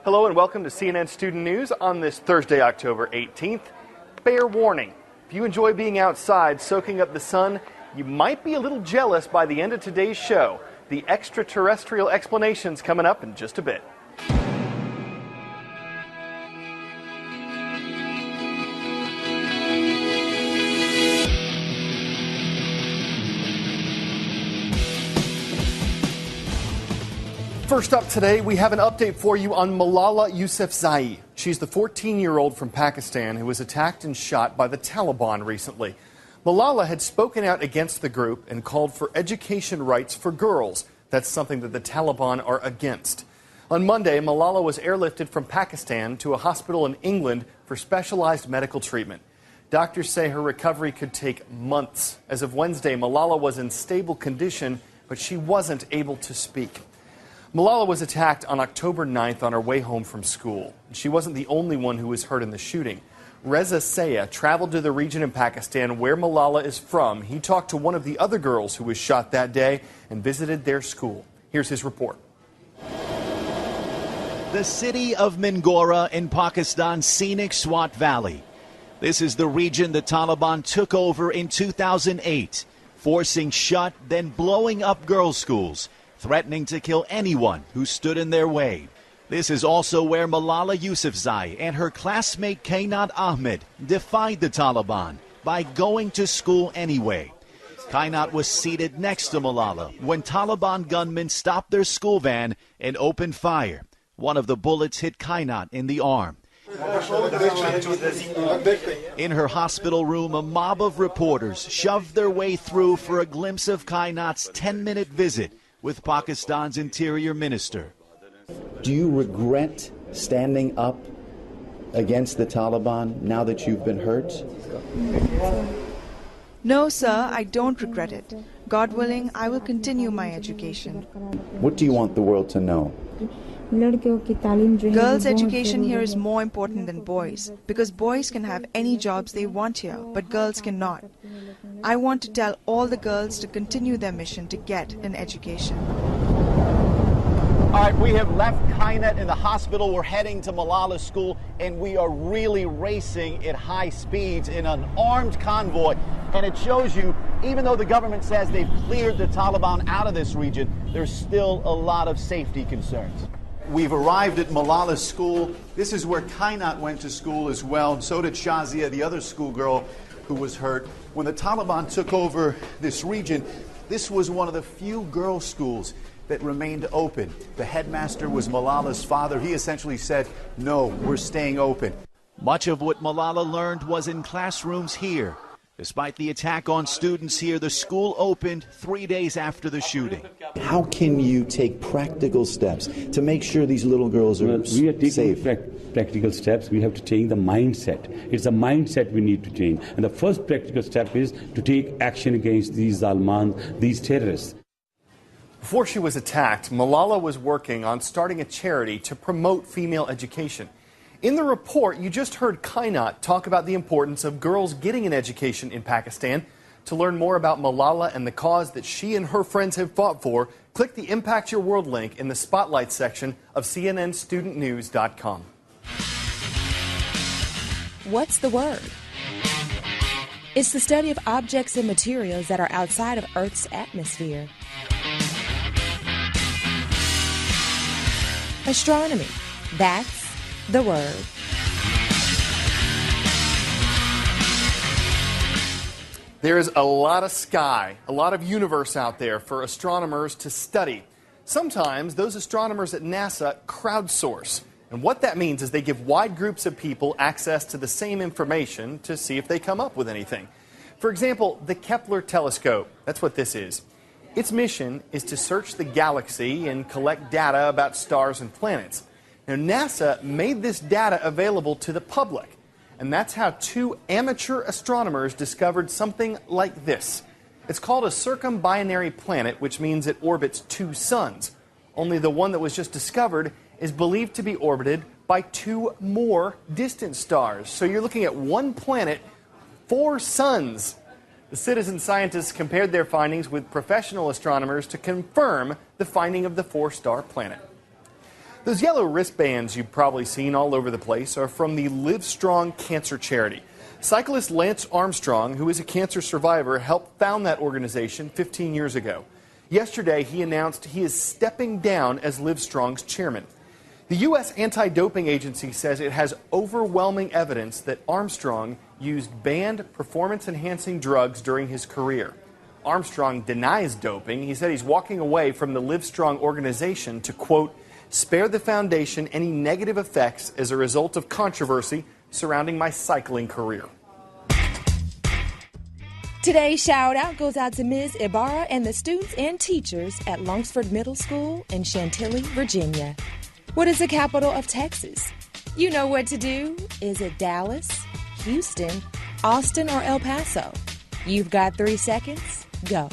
Hello and welcome to CNN Student News on this Thursday, October 18th. Fair warning, if you enjoy being outside soaking up the sun, you might be a little jealous by the end of today's show. The extraterrestrial explanation's coming up in just a bit. First up today, we have an update for you on Malala Yousafzai. She's the 14-year-old from Pakistan who was attacked and shot by the Taliban recently. Malala had spoken out against the group and called for education rights for girls. That's something that the Taliban are against. On Monday, Malala was airlifted from Pakistan to a hospital in England for specialized medical treatment. Doctors say her recovery could take months. As of Wednesday, Malala was in stable condition, but she wasn't able to speak. Malala was attacked on October 9th on her way home from school. She wasn't the only one who was hurt in the shooting. Reza Saya traveled to the region in Pakistan where Malala is from. He talked to one of the other girls who was shot that day and visited their school. Here's his report. The city of Mingora in Pakistan's scenic Swat Valley. This is the region the Taliban took over in 2008, forcing shut, then blowing up girls' schools, threatening to kill anyone who stood in their way. This is also where Malala Yousafzai and her classmate Kainat Ahmed defied the Taliban by going to school anyway. Kainat was seated next to Malala when Taliban gunmen stopped their school van and opened fire. One of the bullets hit Kainat in the arm. In her hospital room, a mob of reporters shoved their way through for a glimpse of Kainat's 10-minute visit with Pakistan's interior minister. Do you regret standing up against the Taliban now that you've been hurt? No, sir, I don't regret it. God willing, I will continue my education. What do you want the world to know? Girls' education here is more important than boys, because boys can have any jobs they want here, but girls cannot. I want to tell all the girls to continue their mission to get an education. All right, we have left Kainat in the hospital. We're heading to Malala's school, and we are really racing at high speeds in an armed convoy. And it shows you, even though the government says they've cleared the Taliban out of this region, there's still a lot of safety concerns. We've arrived at Malala's school. This is where Kainat went to school as well, and so did Shazia, the other schoolgirl who was hurt. When the Taliban took over this region, this was one of the few girls' schools that remained open. The headmaster was Malala's father. He essentially said, no, we're staying open. Much of what Malala learned was in classrooms here. Despite the attack on students here, the school opened 3 days after the shooting. How can you take practical steps to make sure these little girls are we are taking safe? Practical steps. We have to change the mindset. It's a mindset we need to change. And the first practical step is to take action against these Zalman, these terrorists. Before she was attacked, Malala was working on starting a charity to promote female education. In the report, you just heard Kainat talk about the importance of girls getting an education in Pakistan. To learn more about Malala and the cause that she and her friends have fought for, click the Impact Your World link in the Spotlight section of CNNStudentNews.com. What's the word? It's the study of objects and materials that are outside of Earth's atmosphere. Astronomy. That's the word. There is a lot of sky, a lot of universe out there for astronomers to study. Sometimes those astronomers at NASA crowdsource. And what that means is they give wide groups of people access to the same information to see if they come up with anything. For example, the Kepler telescope. That's what this is. Its mission is to search the galaxy and collect data about stars and planets. Now, NASA made this data available to the public, and that's how two amateur astronomers discovered something like this. It's called a circumbinary planet, which means it orbits two suns. Only the one that was just discovered is believed to be orbited by two more distant stars. So you're looking at one planet, four suns. The citizen scientists compared their findings with professional astronomers to confirm the finding of the four-star planet. Those yellow wristbands you've probably seen all over the place are from the Live Strong Cancer Charity. Cyclist Lance Armstrong, who is a cancer survivor, helped found that organization 15 years ago. Yesterday, he announced he is stepping down as Live Strong's chairman. The U.S. Anti-Doping Agency says it has overwhelming evidence that Armstrong used banned performance-enhancing drugs during his career. Armstrong denies doping. He said he's walking away from the Live Strong organization to, quote, spare the foundation any negative effects as a result of controversy surrounding my cycling career. Today's shout out goes out to Ms. Ibarra and the students and teachers at Longford Middle School in Chantilly, Virginia. What is the capital of Texas? You know what to do. Is it Dallas, Houston, Austin, or El Paso? You've got 3 seconds. Go.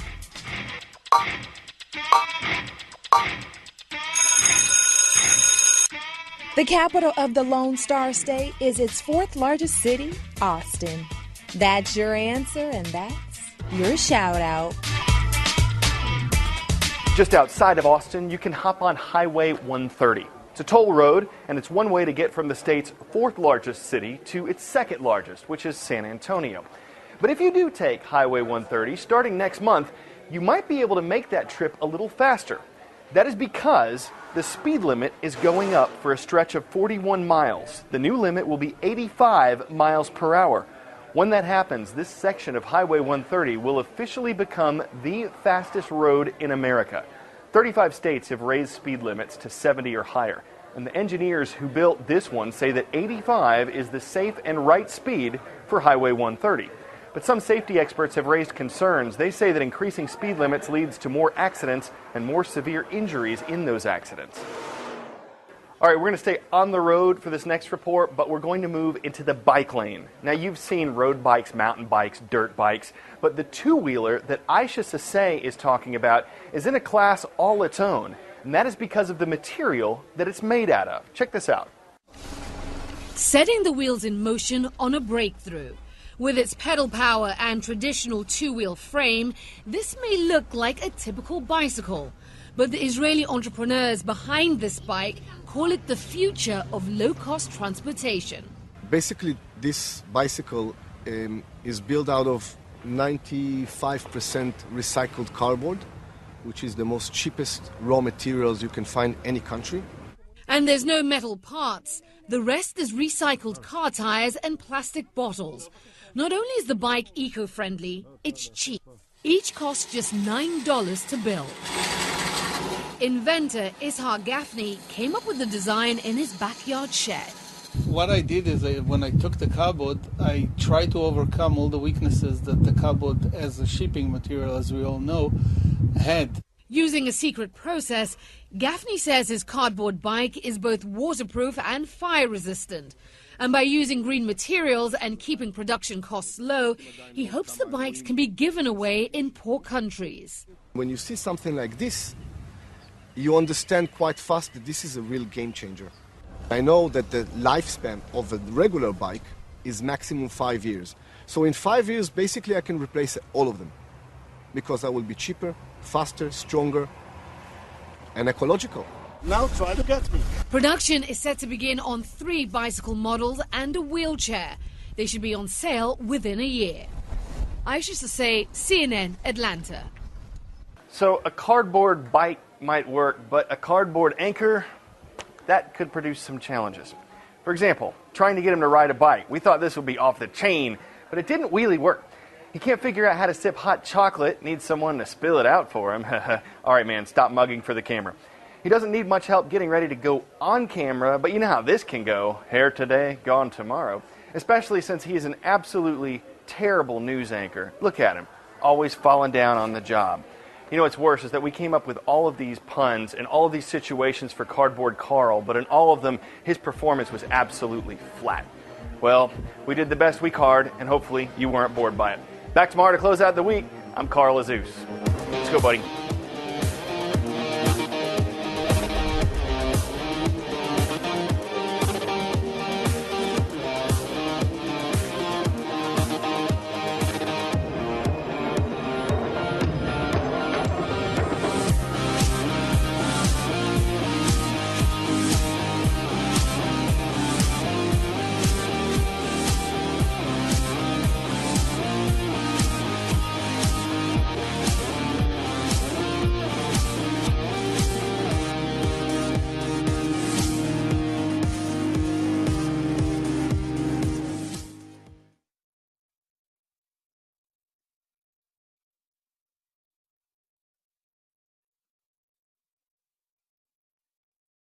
The capital of the Lone Star State is its 4th largest city, Austin. That's your answer, and that's your shout out. Just outside of Austin, you can hop on Highway 130. It's a toll road, and it's one way to get from the state's 4th largest city to its 2nd largest, which is San Antonio. But if you do take Highway 130, starting next month, you might be able to make that trip a little faster. That is because the speed limit is going up for a stretch of 41 miles. The new limit will be 85 miles per hour. When that happens, this section of Highway 130 will officially become the fastest road in America. 35 states have raised speed limits to 70 or higher, and the engineers who built this one say that 85 is the safe and right speed for Highway 130. But some safety experts have raised concerns. They say that increasing speed limits leads to more accidents and more severe injuries in those accidents. All right, we're going to stay on the road for this next report, but we're going to move into the bike lane. Now, you've seen road bikes, mountain bikes, dirt bikes, but the two-wheeler that Aisha Sasay is talking about is in a class all its own, and that is because of the material that it's made out of. Check this out. Setting the wheels in motion on a breakthrough. With its pedal power and traditional two-wheel frame, this may look like a typical bicycle. But the Israeli entrepreneurs behind this bike call it the future of low-cost transportation. Basically, this bicycle is built out of 95% recycled cardboard, which is the most cheapest raw materials you can find in any country. And there's no metal parts. The rest is recycled car tires and plastic bottles. Not only is the bike eco-friendly, it's cheap. Each costs just $9 to build. Inventor Ishaq Gaffney came up with the design in his backyard shed. What I did is when I took the cardboard, I tried to overcome all the weaknesses that the cardboard as a shipping material, as we all know, had. Using a secret process, Gaffney says his cardboard bike is both waterproof and fire resistant. And by using green materials and keeping production costs low, he hopes the bikes can be given away in poor countries. When you see something like this, you understand quite fast that this is a real game changer. I know that the lifespan of a regular bike is maximum 5 years. So in 5 years, basically I can replace all of them because I will be cheaper, faster, stronger, and ecological. Now try to get me. Production is set to begin on 3 bicycle models and a wheelchair. They should be on sale within a year. Aisha Sasay, CNN, Atlanta. So a cardboard bike might work, but a cardboard anchor, that could produce some challenges. For example, trying to get him to ride a bike. We thought this would be off the chain, but it didn't really work. He can't figure out how to sip hot chocolate, needs someone to spill it out for him. All right, man, stop mugging for the camera. He doesn't need much help getting ready to go on camera, but you know how this can go. Hair today, gone tomorrow. Especially since he is an absolutely terrible news anchor. Look at him, always falling down on the job. You know what's worse is that we came up with all of these puns and all of these situations for Cardboard Carl, but in all of them, his performance was absolutely flat. Well, we did the best we could, and hopefully you weren't bored by it. Back tomorrow to close out the week. I'm Carl Azus. Let's go, buddy.